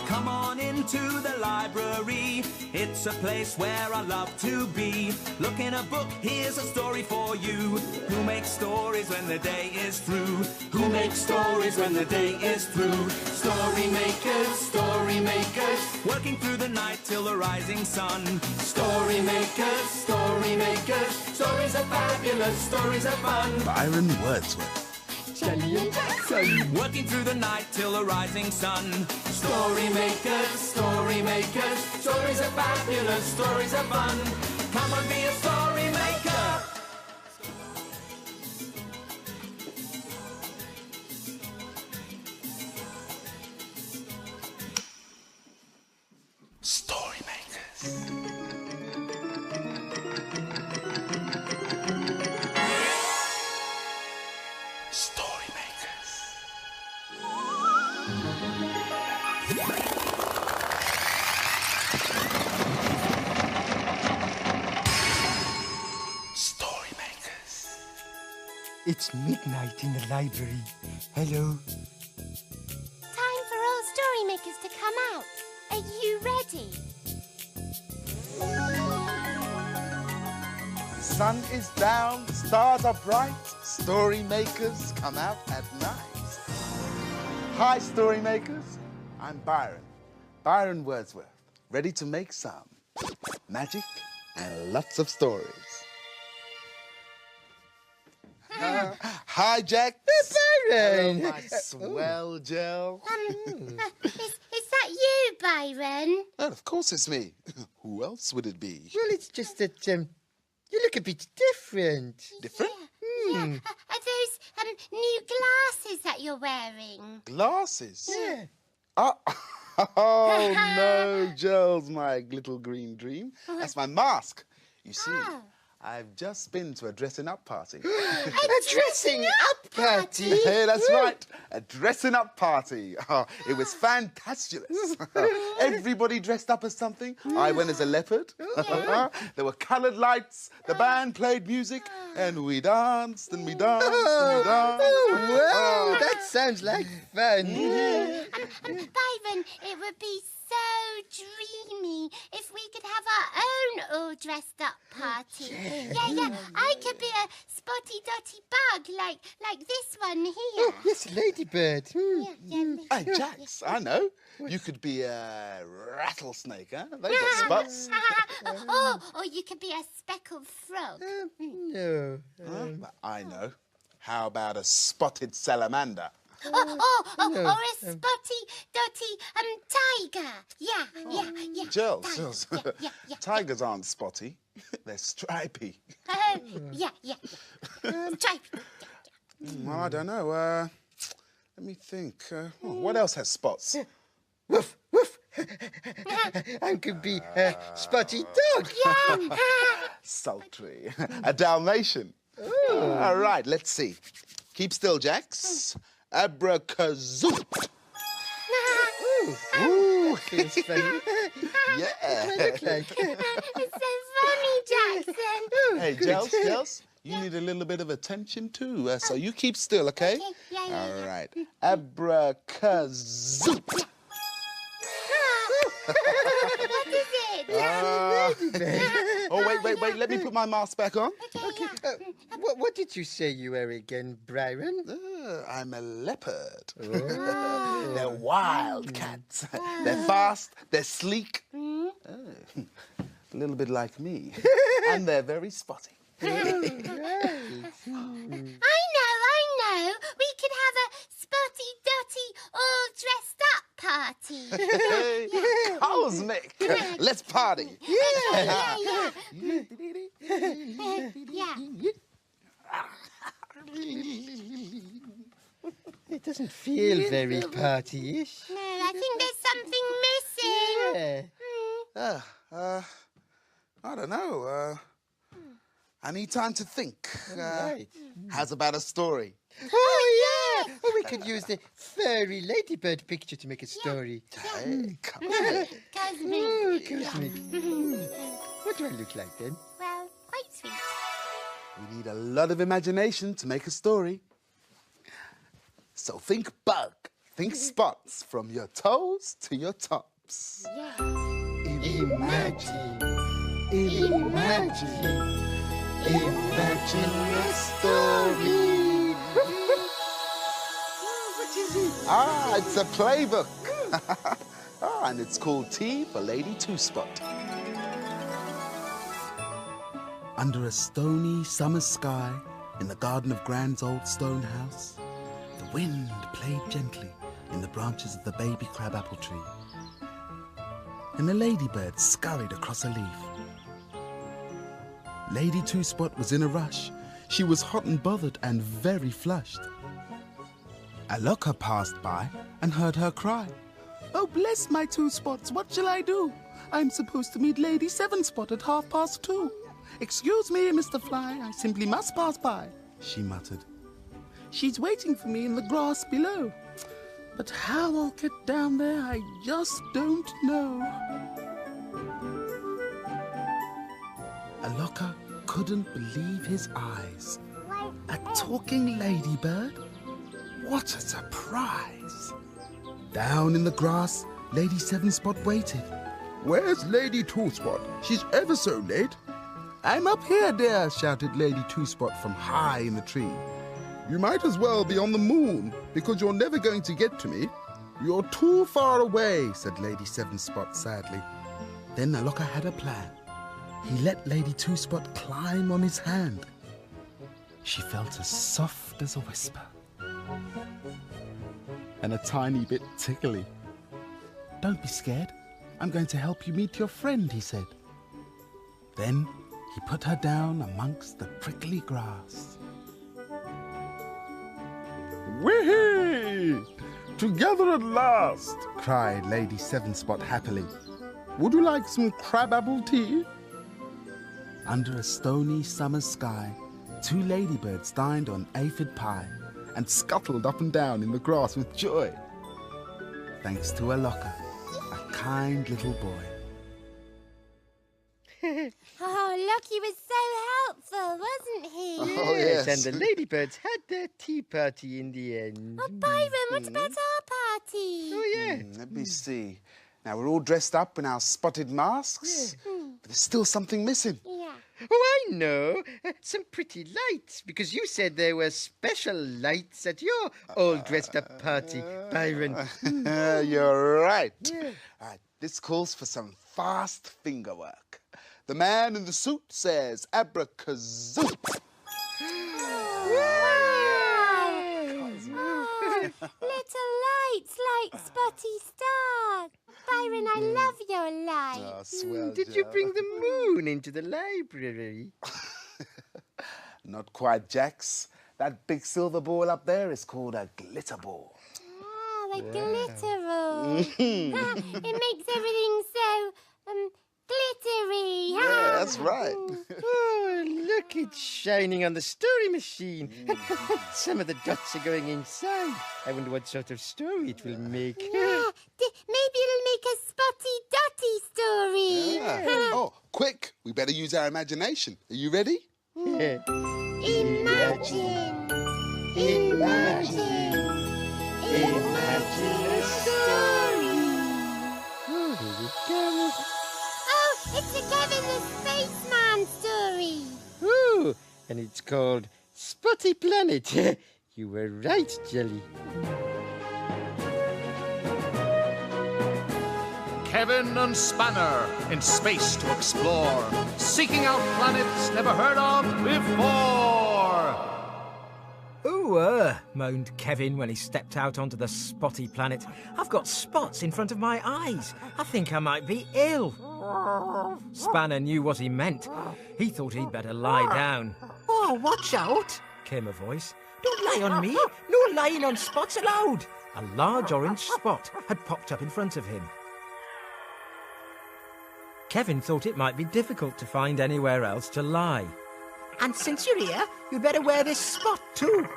Come on into the library. It's a place where I love to be. Look in a book, here's a story for you. Who makes stories when the day is through? Who makes stories when the day is through? Story makers, working through the night till the rising sun. Story makers, stories are fabulous, stories are fun. Byron Wordsworth. Jenny and Jackson, working through the night till the rising sun. Story makers, stories are fabulous, stories are fun. Come on, be a story maker. Story makers. Story makers. Story makers. It's midnight in the library. Hello. Time for all story makers to come out. Are you ready? Sun is down, stars are bright, story makers come out at night. Hi, story makers. I'm Byron Wordsworth, ready to make some magic and lots of stories. Hi, Jack. Byron! Hello, my swell gel. Is that you, Byron? Well, of course it's me. Who else would it be? Well, it's just that you look a bit different. Different? Yeah. Are those new glasses that you're wearing? Glasses? Yeah. Oh, no, Gels, my little green dream. That's my mask. You see, I've just been to a dressing-up party. A dressing up party? Hey, that's right. A dressing-up party. Oh, it was fantabulous. Everybody dressed up as something. I went as a leopard. There were coloured lights. The band played music. And we danced and we danced and we danced. Oh, wow, that sounds like fun. Byron, it would be so dreamy if we could have our own all dressed up party. Yeah. I could be a spotty dotty bug like this one here. Oh, yes, ladybird. Hey, Jax, I know. You could be a rattlesnake, huh? They've got spots. Or you could be a speckled frog. No. I know. How about a spotted salamander? Or a spotty dotty tiger. Yeah. Gels. Yeah. Tigers aren't spotty. They're stripy. Yeah. Striped. Well, I don't know. Let me think. What else has spots? Woof, woof. I could be a spotty dog. Yeah. Sultry. A Dalmatian. All right, let's see. Keep still, Jax. Abracazoo. Ooh, feels funny. Yeah. Look like. It's so funny, Jackson. Hey, Gels, you need a little bit of attention too. So you keep still, okay? Okay, yeah. All right. Abracazoo. What is it? Oh, wait. Let me put my mask back on. Okay. What did you say you were again, Byron? I'm a leopard. Oh. They're wild cats. They're fast, they're sleek. A little bit like me. And they're very spotty. I know. We could have a spotty dotty all dressed up party. Cosmic. Let's party. Yeah. It doesn't feel very party-ish. No, I think there's something missing. Yeah. I don't know. I need time to think. Right. How's about a story? Oh, yeah! Oh, we could use the furry ladybird picture to make a story. Hey, come on. Cosmic. Cosmic. What do I look like then? Well, quite sweet. We need a lot of imagination to make a story. So think bug, Think spots from your toes to your tops. Yeah. Imagine, imagine, imagine a story. What is it? Ah, it's a playbook. And it's called T for Lady Two-Spot. Under a stony summer sky, in the garden of Grand's old stone house, the wind played gently in the branches of the baby crabapple tree. And a ladybird scurried across a leaf. Lady Two-Spot was in a rush. She was hot and bothered and very flushed. A locker passed by and heard her cry. "Oh, bless my two spots, what shall I do? I'm supposed to meet Lady Seven-Spot at 2:30. Excuse me, Mr. Fly, I simply must pass by," she muttered. "She's waiting for me in the grass below. But how I'll get down there, I just don't know." A locker couldn't believe his eyes. A talking ladybird? What a surprise! Down in the grass, Lady Seven-Spot waited. "Where's Lady Two-Spot? She's ever so late." "I'm up here, dear," shouted Lady Two-Spot from high in the tree. "You might as well be on the moon, because you're never going to get to me. You're too far away," said Lady Seven-Spot sadly. Then the locker had a plan. He let Lady Two-Spot climb on his hand. She felt as soft as a whisper. And a tiny bit tickly. "Don't be scared. I'm going to help you meet your friend," he said. Then he put her down amongst the prickly grass. "Whee! Together at last!" cried Lady Seven-Spot happily. "Would you like some crabapple tea?" Under a stony summer sky, two ladybirds dined on aphid pie and scuttled up and down in the grass with joy. Thanks to a locker, a kind little boy. Oh, Lockie was so helpful, wasn't he? Oh, yes. And the ladybirds had their tea party in the end. Oh, Byron, what about our party? Oh, yeah. Let me see. Now, we're all dressed up in our spotted masks, but there's still something missing. Yeah. Oh, I know. Some pretty lights, because you said there were special lights at your all dressed-up party, Byron. You're right. Yeah. All right, this calls for some fast finger work. The man in the suit says abracazoo. Little lights like Spotty Star. Byron, I love your light. Oh, swell, Did you Joe. bring the moon into the library? Not quite, Jax. That big silver ball up there is called a glitter ball. Ah, the glitter ball. It makes everything so glittery. Yeah, that's right. Oh, look, it's shining on the story machine. Some of the dots are going inside. I wonder what sort of story it will make. Yeah, maybe it'll make a Spotty Dotty story. Yeah. Oh, quick. We better use our imagination. Are you ready? Yeah. Imagine. Imagine. Imagine a story. Oh, here it comes. Oh, it's a Kevin the Spaceman story. Ooh, and it's called Spotty Planet. You were right, Jelly. Kevin and Spanner in space to explore, seeking out planets never heard of before. Ooh, moaned Kevin when he stepped out onto the spotty planet. "I've got spots in front of my eyes. I think I might be ill." Spanner knew what he meant. He thought he'd better lie down. "Oh, watch out," came a voice. "Don't lie on me. No lying on spots allowed." A large orange spot had popped up in front of him. Kevin thought it might be difficult to find anywhere else to lie. "And since you're here, you'd better wear this spot too."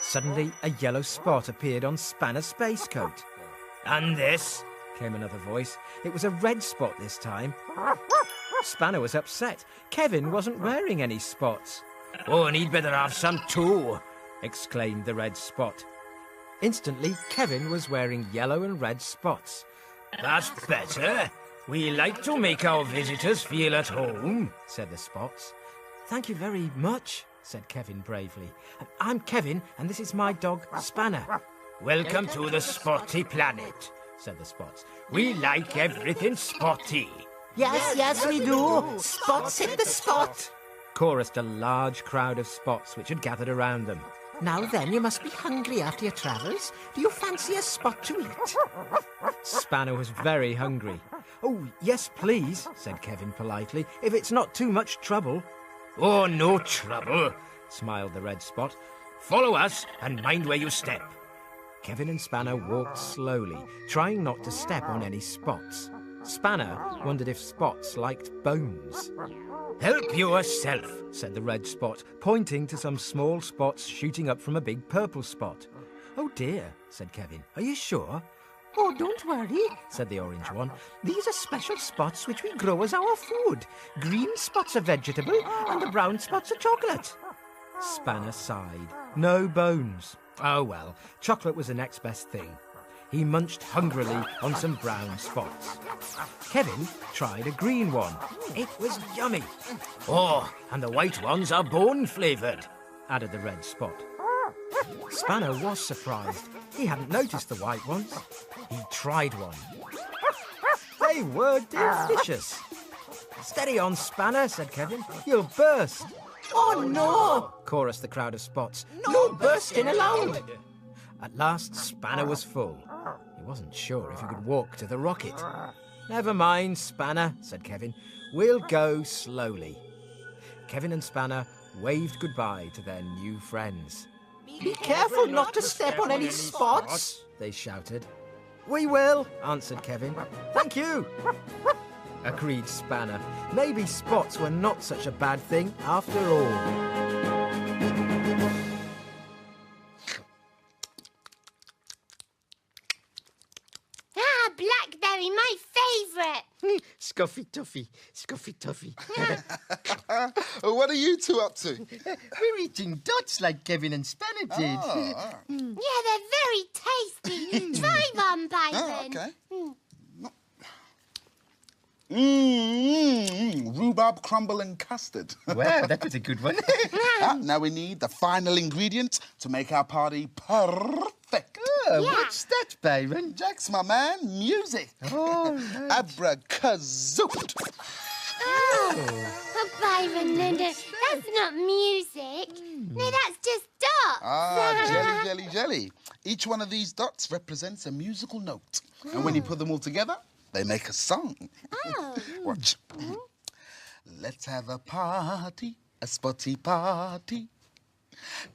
Suddenly, a yellow spot appeared on Spanner's space coat. "And this?" came another voice. It was a red spot this time. Spanner was upset. Kevin wasn't wearing any spots. "Oh, and he'd better have some too," exclaimed the red spot. Instantly, Kevin was wearing yellow and red spots. That's better. We like to make our visitors feel at home, said the spots. Thank you very much, said Kevin bravely. I'm Kevin, and this is my dog, Spanner. Welcome to the Spotty planet, said the spots. We like everything spotty. Yes, we do. Spots hit the spot. Chorused a large crowd of spots which had gathered around them. Now then, you must be hungry after your travels. Do you fancy a spot to eat? Spanner was very hungry. Oh, yes, please, said Kevin politely, if it's not too much trouble. Oh, no trouble, smiled the red spot. Follow us and mind where you step. Kevin and Spanner walked slowly, trying not to step on any spots. Spanner wondered if spots liked bones. Help yourself, said the red spot, pointing to some small spots shooting up from a big purple spot. Oh dear, said Kevin. Are you sure? Oh, don't worry, said the orange one. These are special spots which we grow as our food. Green spots are vegetable and the brown spots are chocolate. Spanner sighed. No bones. Oh well, chocolate was the next best thing. He munched hungrily on some brown spots. Kevin tried a green one. It was yummy. Oh, and the white ones are bone-flavoured, added the red spot. Spanner was surprised. He hadn't noticed the white ones. He tried one. They were delicious. Steady on, Spanner, said Kevin. You'll burst. Oh no! Chorused the crowd of spots. No bursting allowed! At last, Spanner was full. He wasn't sure if he could walk to the rocket. Never mind, Spanner, said Kevin. We'll go slowly. Kevin and Spanner waved goodbye to their new friends. Be careful not to step on any spots, they shouted. We will, answered Kevin. Thank you, agreed Spanner. Maybe spots were not such a bad thing after all. Blackberry, my favourite. Scuffy Tuffy, Scuffy Tuffy. What are you two up to? We're eating dots like Kevin and Spanner did. Yeah, they're very tasty. Try one, Byron. Oh, okay. Rhubarb crumble and custard. Wow, that was a good one. Now we need the final ingredient to make our party perfect. Oh, what's that, Byron? Jax, my man, music. Oh, right. Abracazoo. Oh, Byron, no, that's not music. No, that's just dots. Jelly, jelly. Each one of these dots represents a musical note. And when you put them all together, they make a song. Oh. Watch. Let's have a party, a spotty party.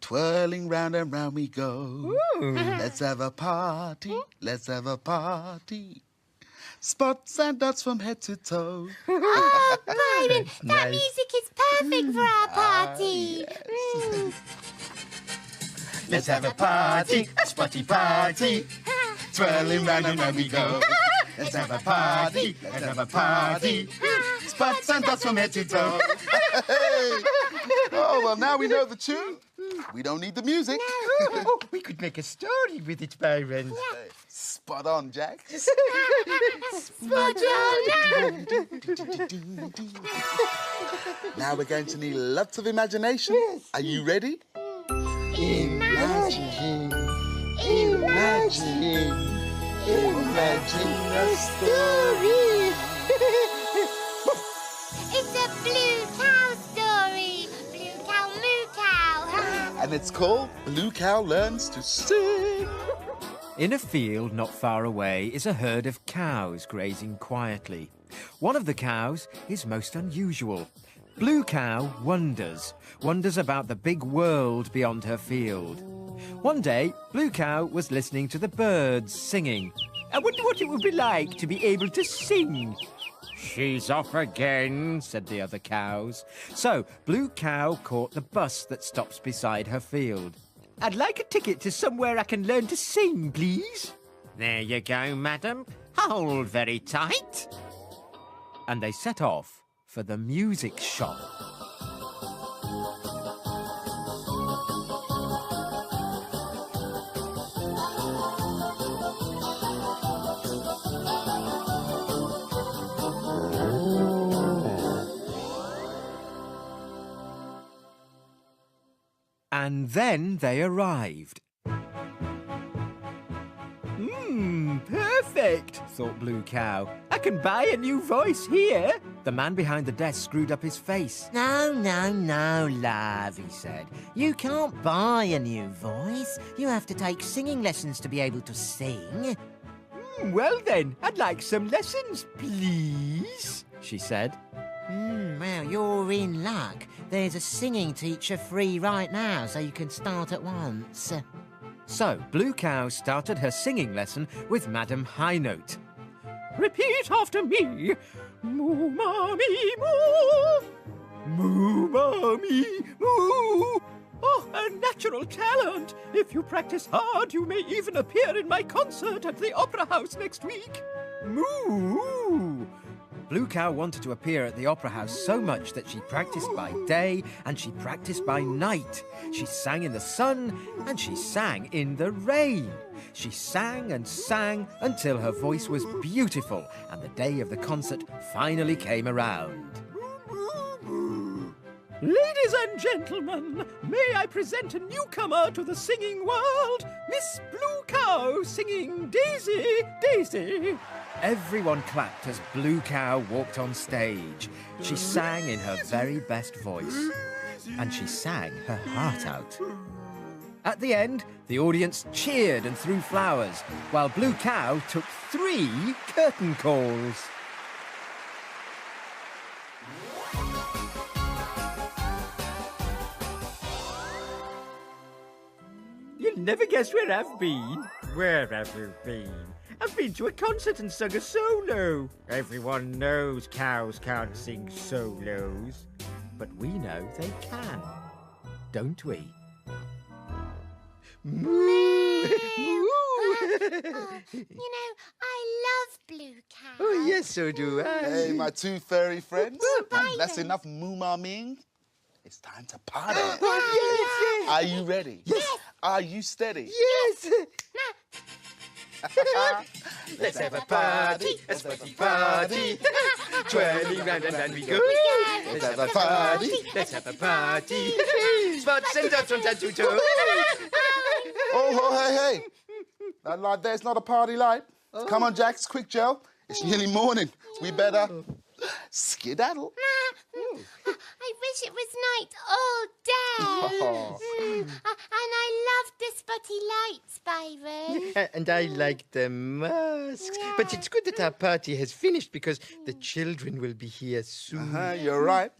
Twirling round and round we go. Let's have a party, let's have a party. Spots and dots from head to toe. Oh, Byron, that music is perfect for our party. Yes. Let's have a party, a spotty party. Twirling round and round we go. Let's have a party, let's have a party. Spots and dots from head to toe. Oh, well, now we know the tune. We don't need the music. Oh, we could make a story with it, Byron. Spot on, Jack. Spot on. Now we're going to need lots of imagination. Are you ready? Imagine. Imagine a story. It's a blue cow story. Blue cow, moo cow. And it's called Blue Cow Learns to Sing. In a field not far away is a herd of cows grazing quietly. One of the cows is most unusual. Blue Cow wonders about the big world beyond her field. One day, Blue Cow was listening to the birds singing. I wonder what it would be like to be able to sing. She's off again, said the other cows. So Blue Cow caught the bus that stops beside her field. I'd like a ticket to somewhere I can learn to sing, please. There you go, madam. Hold very tight. And they set off for the music shop. And then they arrived. Perfect, thought Blue Cow. I can buy a new voice here. The man behind the desk screwed up his face. No, love, he said. You can't buy a new voice. You have to take singing lessons to be able to sing. Well then, I'd like some lessons, please, she said. Well, you're in luck. There's a singing teacher free right now, so you can start at once. So, Blue Cow started her singing lesson with Madam High Note. Repeat after me. Moo, mommy, moo. Moo, mommy, moo. Oh, a natural talent. If you practice hard, you may even appear in my concert at the Opera House next week. Moo. Blue Cow wanted to appear at the Opera House so much that she practiced by day and she practiced by night. She sang in the sun and she sang in the rain. She sang and sang until her voice was beautiful and the day of the concert finally came around. Ladies and gentlemen, may I present a newcomer to the singing world, Miss Blue Cow singing Daisy, Daisy. Everyone clapped as Blue Cow walked on stage. She sang in her very best voice, and she sang her heart out. At the end, the audience cheered and threw flowers, while Blue Cow took 3 curtain calls. You'll never guess where I've been. Where have you been? I've been to a concert and sung a solo. Everyone knows cows can't sing solos. But we know they can. Don't we? Moo! You know, I love Blue Cow. Oh, yes, so do I. Hey, my 2 furry friends. Byron. That's enough moo-ma-ming. It's time to party. Yes. Are you ready? Yes. Are you steady? Yes. Let's have a party, a Spotty party. Twirling round and round we go. Let's have a party, let's have a party. Spots and dots from head to toe. Oh, hey. That light there's not a party light. Come on, Jax, quick, Joe. It's nearly morning. We better skedaddle. I wish it was night all day. And I love the spotty lights, Byron. And I like the masks. Yeah. But it's good that our party has finished because the children will be here soon. You're right.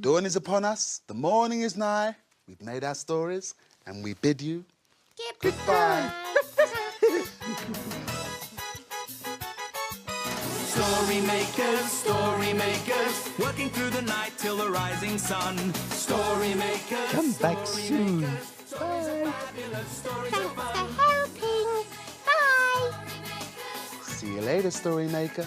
Dawn is upon us. The morning is nigh. We've made our stories and we bid you goodbye. Story makers, working through the night till the rising sun. Story makers. Come back soon. Thanks for helping. Bye. See you later, story maker.